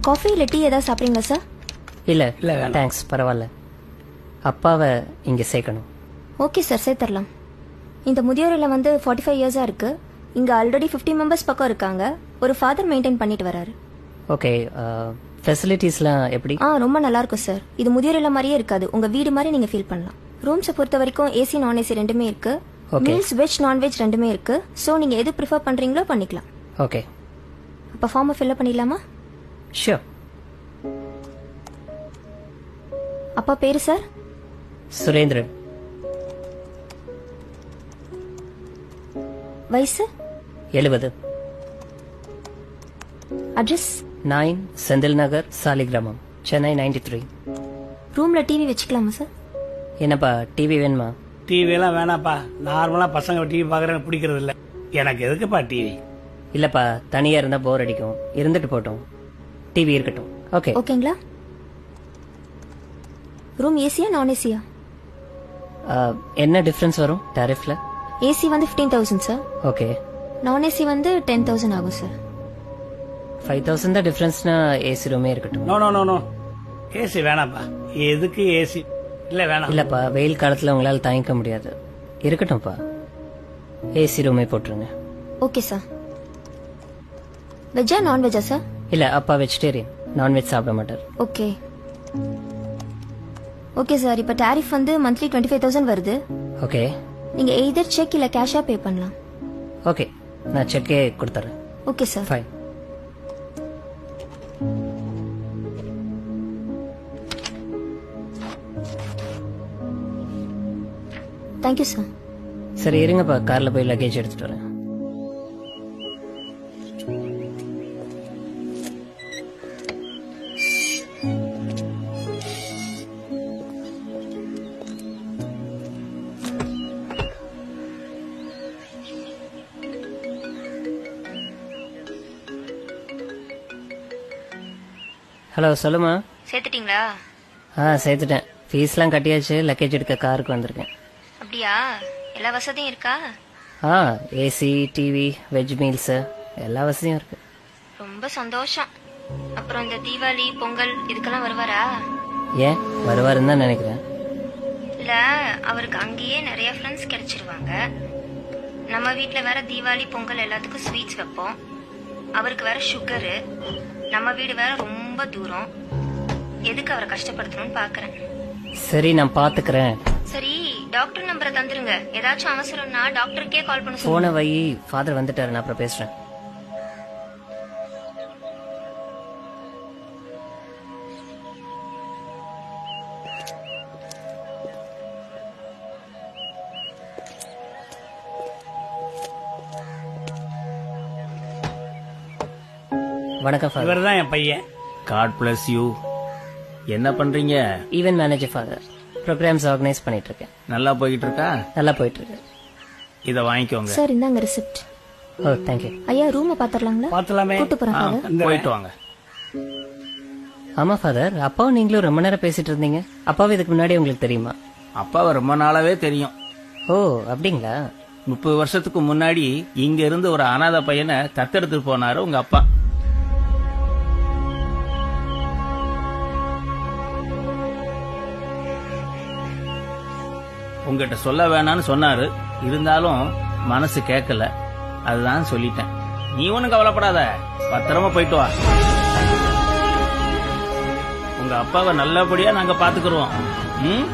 Coffee இல்லை tea ஏதாவது சாப்பிட்றீங்களா சார்? இல்ல இல்ல, வேணாம். தேங்க்ஸ், பரவாயில்ல. அப்பாவை இங்க சேர்க்கணும். ஓகே சார், சேர்த்துடலாம். இந்த முதியோர் இல்லம் வந்து 45 இயர்ஸாக இருக்கு. இங்கே ஆல்ரெடி 50 மெம்பர்ஸ் பக்கம் இருக்காங்க. ஒரு ஃபாதர் மெயின்டைன் பண்ணிட்டு வராரு. ஓகே, ஃபெசிலிட்டிஸ்லாம் எப்படி? ரொம்ப நல்லா இருக்கும் சார். இது முதியோர் இல்லம் மாதிரியே இருக்காது, உங்க வீடு மாதிரி நீங்க ஃபீல் பண்ணலாம். ரூம்ஸை பொறுத்த வரைக்கும் ஏசி நான் ஏசி ரெண்டுமே இருக்கு. Okay. மீல்ஸ் வெஜ் நான்வெஜ் ரெண்டுமே இருக்கு. ஸோ நீங்க எது ப்ரிஃபர் பண்றீங்களோ பண்ணிக்கலாம். ஓகே, அப்போ ஃபார்மை ஃபில்அப் பண்ணிடலாமா? ஷியோர். அப்பா பேரு சார்? சுரேந்திரன். வயசு? 70. அட்ரஸ்? 9 செந்தில் நகர், சாலிகிராமம், சென்னை 93. ரூம்ல டிவி வச்சுக்கலாமா சார்? என்னப்பா டிவி வேணுமா? டிவி எல்லாம் வேணாப்பா. நார்மலா பசங்க டிவி பாக்குறது பிடிக்கிறது இல்ல. எனக்கு எதுக்குப்பா டிவி? இல்லப்பா, தனியா இருந்தா போர் அடிக்கும். இருந்துட்டு போட்டோம், டிவி இருக்கட்டும். ஓகே ஓகேங்களா? ரூம் ஏசியா நான் ஏசியா? என்ன டிஃபரன்ஸ் வரும் டாரிஃப்ல? ஏசி வந்து 15,000 சார். ஓகே, நான் ஏசி வந்து 10,000 ஆகும் சார். 5,000 தான் டிஃபரன்ஸ்னா ஏசி ரூமே இருக்கட்டும். No no no no, AC வேணாப்பா. எதுக்கு ஏசி? இல்ல வேணாம். இல்லப்பா, வெயில் காலத்துல உங்களால தாங்கிக்க முடியாது. இருக்கட்டும்ப்பா, ஏசி ரூமே போட்டுருங்க. Okay sir. வெஜ்ஜா நான்வெஜ்ஜா சார்? இல்ல, அப்பா வெஜிடேரியன், நான்வெஜ் சாப்பிட மாட்டார். Okay okay sir. இப்போ டாரிஃப் வந்து மந்த்லி 25,000 வருது. ஓகே நீங்க எய்தர் செக் இல்ல கேஷா பே பண்ணலாம். ஓகே, நான் செக்கே கொடுத்துறேன். Okay sir. Fine. Thank you sir. சரி இருங்கப்பா, கார்ல போய் லக்கேஜ் எடுத்துட்டு வரேன். ஹலோ, சொல்லுமா. சேர்த்துட்டீங்களா? சேர்த்துட்டேன். ஃபீஸ்லாம் கட்டியாச்சு. லக்கேஜ் எடுக்க காருக்கு வந்திருக்கேன். அப்படியா? எல்லா வசதியும் இருக்கா? ஏசி, டிவி, வெஜ் மீல்ஸ் எல்லா வசதியும் இருக்கு. ரொம்ப சந்தோஷம். அப்புறம் இந்த தீபாவளி பொங்கல் இதுக்கெல்லாம் வருவாரா? ஏன் வருவாருன்னு தான் நினைக்கிறேன். இல்ல, அவருக்கு அங்கேயே நிறைய ஃப்ரெண்ட்ஸ் கிடைச்சிருவாங்க. நம்ம வீட்ல வேற தீபாவளி பொங்கல் எல்லாத்துக்கும் ஸ்வீட்ஸ் வைப்போம். அவருக்கு வேற சுகரு. நம்ம வீடு வேற ரொம்ப தூரம். எதுக்கு அவரை கஷ்டப்படுத்தணும்னு பாக்குறேன். சரி, நான் பாத்துக்கிறேன். சரி, டாக்டர் நம்பரை தந்துருங்க. ஏதாச்சும் அவசரம்னா டாக்டருக்கே கால் பண்ண போன சொல்லுங்க. வை, ஃபாதர் வந்துட்டாரு, நான் அப்புறம் பேசுறேன். வணக்கம் ஃபாதர். இவர் தான் என் பையன். God bless you. என்ன பண்றீங்க? Event manager father. Programs organise பண்ணிட்டு இருக்கேன். நல்லா போயிட்டு இருக்கா? நல்லா போயிட்டு இருக்கு. இத வாங்கிக்கோங்க. சார் இந்தாங்க ரிசிப்ட். ஓ, தேங்க்யூ. ஐயா ரூமை பாத்துறலாங்களா? பாத்துலாமே. கூட்டு போறேன் ஃபாதர். போயிட்டு வாங்க. ஆமா ஃபாதர், அப்பாவும் நீங்களும் ரொம்ப நேரம் பேசிட்டு இருந்தீங்க. அப்பாவும் இதுக்கு முன்னாடி உங்களுக்கு தெரியுமா? அப்பாவை ரொம்ப நாளாவே தெரியும். ஓ, அப்படிங்களா? 30 வருஷத்துக்கு முன்னாடி இங்க இருந்து ஒரு அனாதை பையனை தத்தெடுத்து போனாரு உங்க அப்பா. உங்ககிட்ட சொல்ல வேணாம்னு சொன்னாரு. இருந்தாலும் மனசு கேட்கல. அதுதான் சொல்லிட்டேன். நீ ஒண்ணும் கவலைப்படாத, பத்திரமா போயிட்டு வா. உங்க அப்பாவை நல்லபடியா நாங்க பாத்துக்கிறோம். ம்